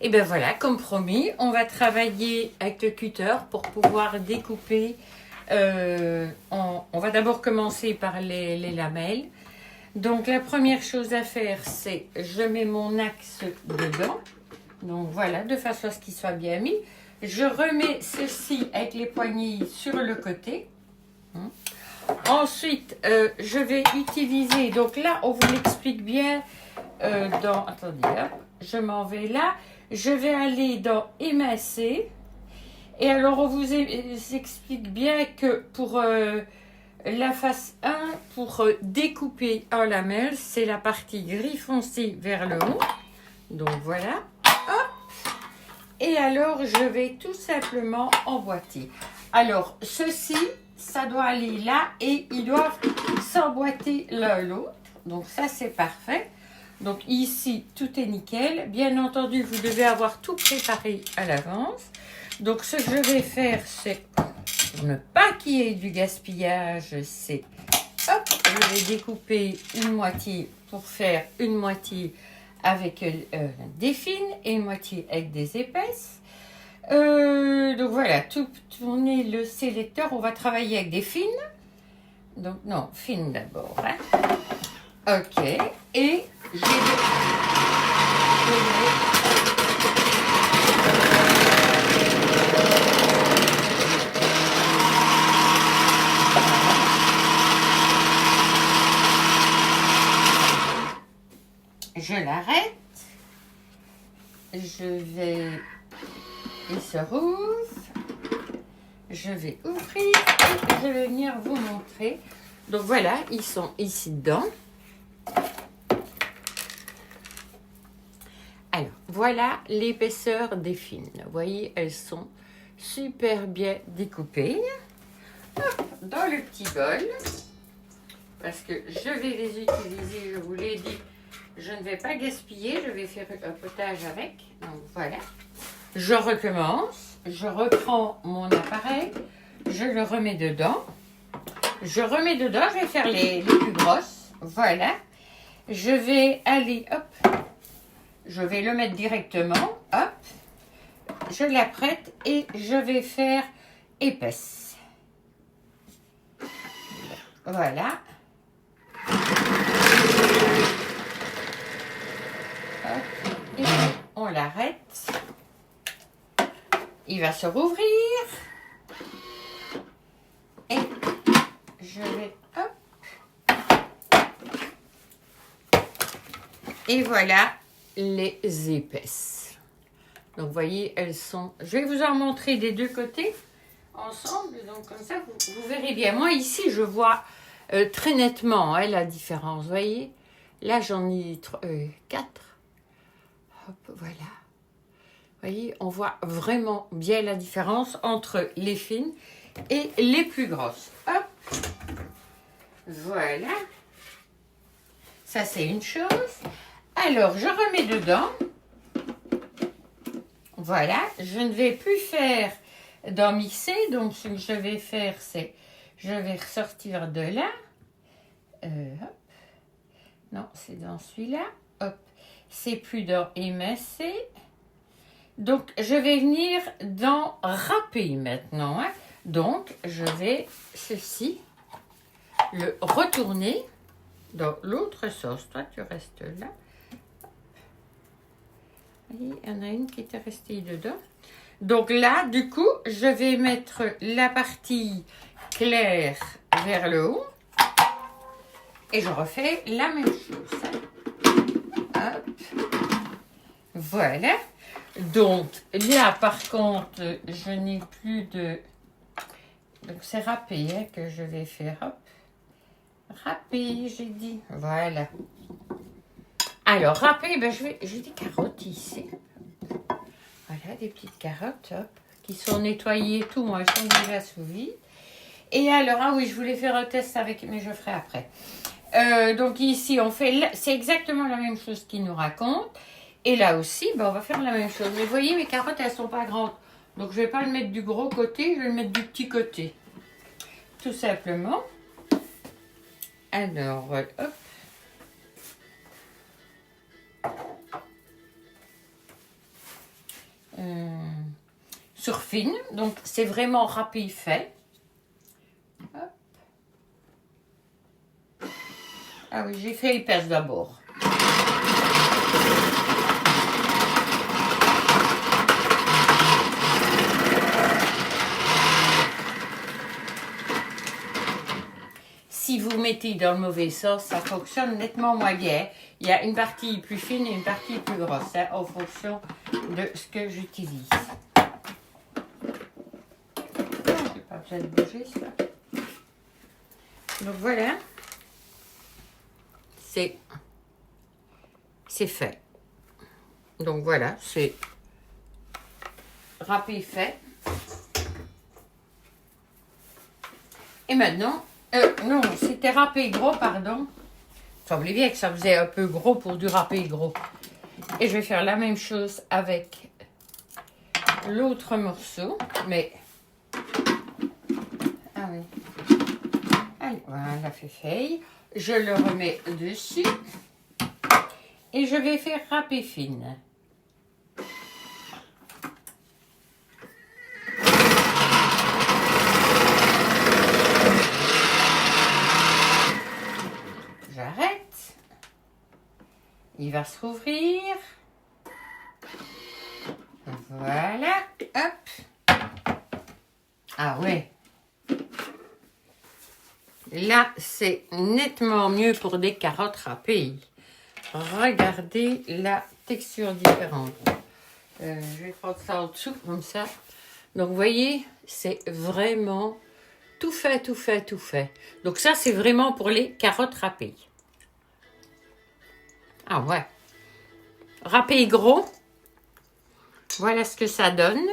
Et bien voilà, comme promis, on va travailler avec le cutter pour pouvoir découper. On va d'abord commencer par les lamelles. Donc la première chose à faire, c'est je mets mon axe dedans. Donc voilà, de façon à ce qu'il soit bien mis. Je remets ceci avec les poignées sur le côté. Ensuite, je vais utiliser, donc là, on vous l'explique bien attendez, hop, je m'en vais là. Je vais aller dans émincer. Et alors, on vous explique bien que pour la face 1, pour découper en lamelles, c'est la partie gris foncé vers le haut. Donc voilà. Hop. Et alors, je vais tout simplement emboîter. Alors, ceci, ça doit aller là et ils doivent s'emboîter l'un l'autre. Donc ça, c'est parfait. Donc ici, tout est nickel. Bien entendu, vous devez avoir tout préparé à l'avance. Donc ce que je vais faire, c'est, pour ne pas qu'il y ait du gaspillage, c'est, hop, je vais découper une moitié pour faire une moitié avec des fines et une moitié avec des épaisses. Donc voilà, tout tourner le sélecteur. On va travailler avec des fines. Donc non, fines d'abord. Hein. Ok, et je l'arrête. Je vais... Il se rouvre. Je vais ouvrir et je vais venir vous montrer. Donc voilà, ils sont ici dedans. Alors, voilà l'épaisseur des fines. Vous voyez, elles sont super bien découpées. Hop, dans le petit bol. Parce que je vais les utiliser, je vous l'ai dit, je ne vais pas gaspiller, je vais faire un potage avec. Donc voilà. Je recommence, je reprends mon appareil, je le remets dedans. Je remets dedans, je vais faire les plus grosses. Voilà. Je vais aller, hop, je vais le mettre directement, hop. Je l'apprête et je vais faire épaisse. Voilà. Hop. Et on l'arrête. Il va se rouvrir. Et je vais, hop. Et voilà les épaisses. Donc, vous voyez, elles sont... Je vais vous en montrer des deux côtés ensemble. Donc, comme ça, vous verrez bien. Moi, ici, je vois très nettement hein, la différence. Vous voyez, là, j'en ai 4. Hop, voilà. Vous voyez, on voit vraiment bien la différence entre les fines et les plus grosses. Hop. Voilà. Ça, c'est une chose. Alors, je remets dedans. Voilà. Je ne vais plus faire d'en mixer. Donc, ce que je vais faire, c'est... Je vais ressortir de là. Hop. Non, c'est dans celui-là. Hop. C'est plus dans émincer. Donc, je vais venir dans râper maintenant. Hein. Donc, je vais, ceci, le retourner dans l'autre sauce. Toi, tu restes là. Il y en a une qui était restée dedans. Donc là, du coup, je vais mettre la partie claire vers le haut. Et je refais la même chose. Hop. Voilà. Donc là, par contre, je n'ai plus de... Donc c'est râpé hein, que je vais faire. Hop. Râpé, j'ai dit. Voilà. Alors, râpé, ben, j'ai des carottes ici. Voilà, des petites carottes, hop, qui sont nettoyées, tout, moi, elles sont déjà sous vide. Et alors, ah oui, je voulais faire un test avec, mais je ferai après. Donc ici, on fait, c'est exactement la même chose qu'il nous raconte. Et là aussi, ben, on va faire la même chose. Mais vous voyez, mes carottes, elles sont pas grandes. Donc, je vais pas le mettre du gros côté, je vais le mettre du petit côté. Tout simplement. Alors, hop. sur fine. Donc, c'est vraiment râpé fait. Hop. Ah oui, j'ai fait épaisse d'abord. Si vous mettez dans le mauvais sauce, ça fonctionne nettement moins bien. Il y a une partie plus fine et une partie plus grosse, hein, en fonction de ce que j'utilise. J'ai pas besoin de bouger ça. Donc voilà, c'est fait. Donc voilà, c'est râpé fait. Et maintenant, non, c'était râpé gros, pardon. Ça semblait bien que ça faisait un peu gros pour du râpé gros. Et je vais faire la même chose avec l'autre morceau, mais... Ah oui. Allez, voilà, fait. Je le remets dessus. Et je vais faire râpé fine. J'arrête. Il va se rouvrir. Voilà. Hop. Ah ouais. Là, c'est nettement mieux pour des carottes râpées. Regardez la texture différente. Je vais prendre ça en dessous comme ça. Donc, vous voyez, c'est vraiment tout fait, tout fait, tout fait. Donc, ça, c'est vraiment pour les carottes râpées. Ah ouais. Râpé gros. Voilà ce que ça donne.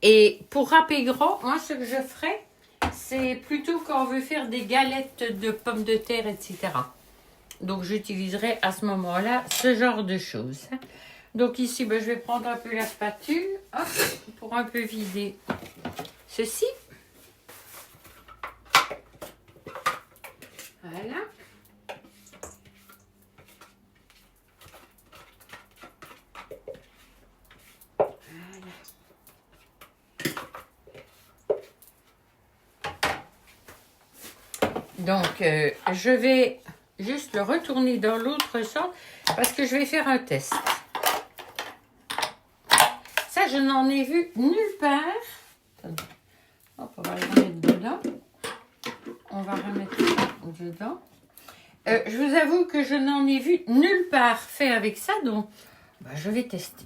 Et pour râpé gros, moi, ce que je ferais, c'est plutôt quand on veut faire des galettes de pommes de terre, etc. Donc, j'utiliserai à ce moment-là ce genre de choses. Donc, ici, ben, je vais prendre un peu la spatule, hop, pour un peu vider ceci. Voilà. Donc, je vais juste le retourner dans l'autre sens parce que je vais faire un test. Ça, je n'en ai vu nulle part. Attendez. Hop, on va le remettre dedans. On va remettre ça dedans. Je vous avoue que je n'en ai vu nulle part fait avec ça, donc bah, je vais tester.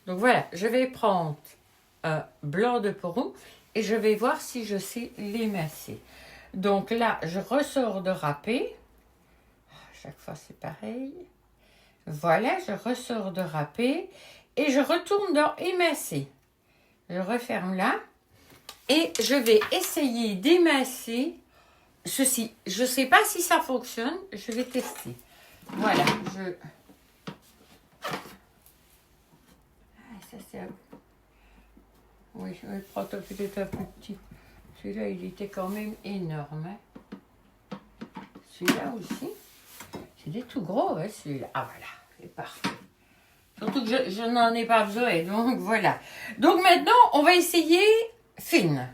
Donc voilà, je vais prendre un blanc de poireau et je vais voir si je sais l'émasser. Donc là, je ressors de râper. Chaque fois, c'est pareil. Voilà, je ressors de râper et je retourne dans émasser. Je referme là et je vais essayer d'émasser ceci. Je ne sais pas si ça fonctionne. Je vais tester. Voilà, ça c'est un... Oui, je vais prendre peut-être un plus petit. Celui-là, il était quand même énorme. Hein. Celui-là aussi. C'est des tout gros, hein, celui-là. Ah, voilà, c'est parfait. Surtout que je n'en ai pas besoin, donc voilà. Donc maintenant, on va essayer fine.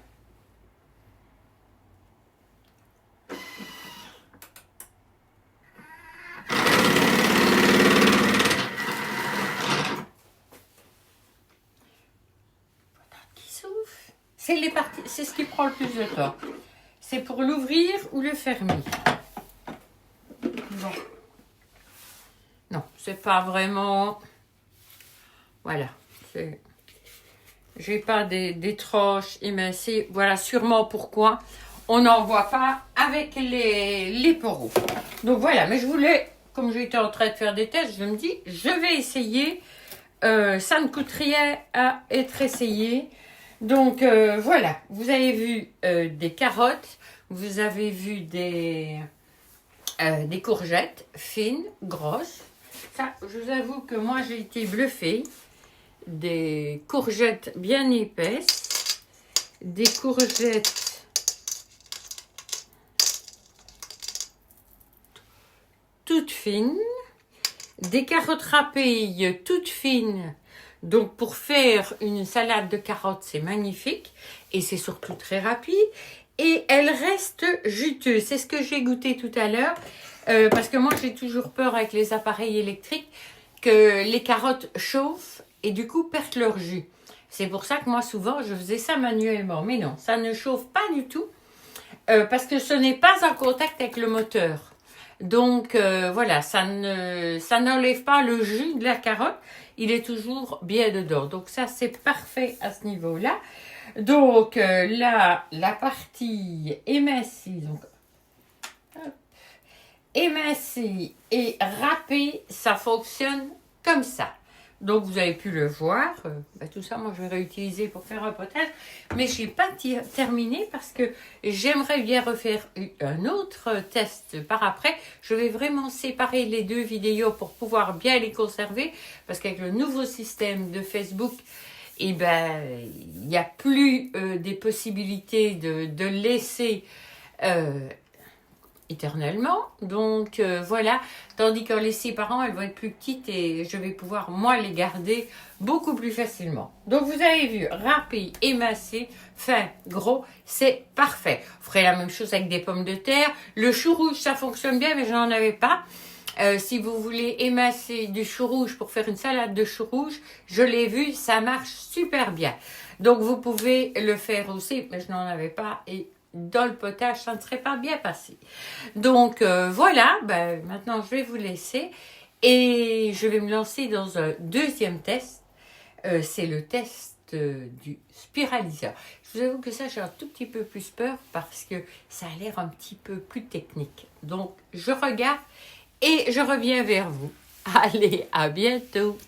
C'est ce qui prend le plus de temps. C'est pour l'ouvrir ou le fermer. Bon. Non, c'est pas vraiment... Voilà. J'ai pas des tranches émincées. Voilà sûrement pourquoi on n'en voit pas avec les poros. Donc voilà, mais je voulais, comme j'étais en train de faire des tests, je me dis, je vais essayer. Ça ne coûte rien à être essayé. Donc voilà, vous avez vu des carottes, vous avez vu des courgettes fines, grosses. Ça, je vous avoue que moi j'ai été bluffée. Des courgettes bien épaisses, des courgettes toutes fines, des carottes râpées toutes fines, Donc pour faire une salade de carottes, c'est magnifique et c'est surtout très rapide. Et elle reste juteuse. C'est ce que j'ai goûté tout à l'heure. Parce que moi, j'ai toujours peur avec les appareils électriques que les carottes chauffent et du coup perdent leur jus. C'est pour ça que moi, souvent, je faisais ça manuellement. Mais non, ça ne chauffe pas du tout parce que ce n'est pas en contact avec le moteur. Donc, voilà, ça n'enlève pas le jus de la carotte. Il est toujours bien dedans. Donc, ça, c'est parfait à ce niveau-là. Donc, là, la partie émincée, donc, émincée et râpée, ça fonctionne comme ça. Donc, vous avez pu le voir. Tout ça, moi, je vais réutiliser pour faire un potage. Mais je n'ai pas terminé parce que j'aimerais bien refaire un autre test par après. Je vais vraiment séparer les deux vidéos pour pouvoir bien les conserver. Parce qu'avec le nouveau système de Facebook, il n'y a plus des possibilités de laisser éternellement. Donc voilà, tandis qu'en les séparant, elles vont être plus petites et je vais pouvoir moi les garder beaucoup plus facilement. Donc vous avez vu, râpé, émincé, fin, gros, c'est parfait. Vous ferez la même chose avec des pommes de terre. Le chou rouge, ça fonctionne bien, mais je n'en avais pas. Si vous voulez émincer du chou rouge pour faire une salade de chou rouge, je l'ai vu, ça marche super bien. Donc vous pouvez le faire aussi, mais je n'en avais pas et dans le potage, ça ne serait pas bien passé. Donc voilà, maintenant je vais vous laisser et je vais me lancer dans un deuxième test. C'est le test du spiraliseur. Je vous avoue que ça, j'ai un tout petit peu plus peur parce que ça a l'air un petit peu plus technique. Donc je regarde et je reviens vers vous. Allez, à bientôt.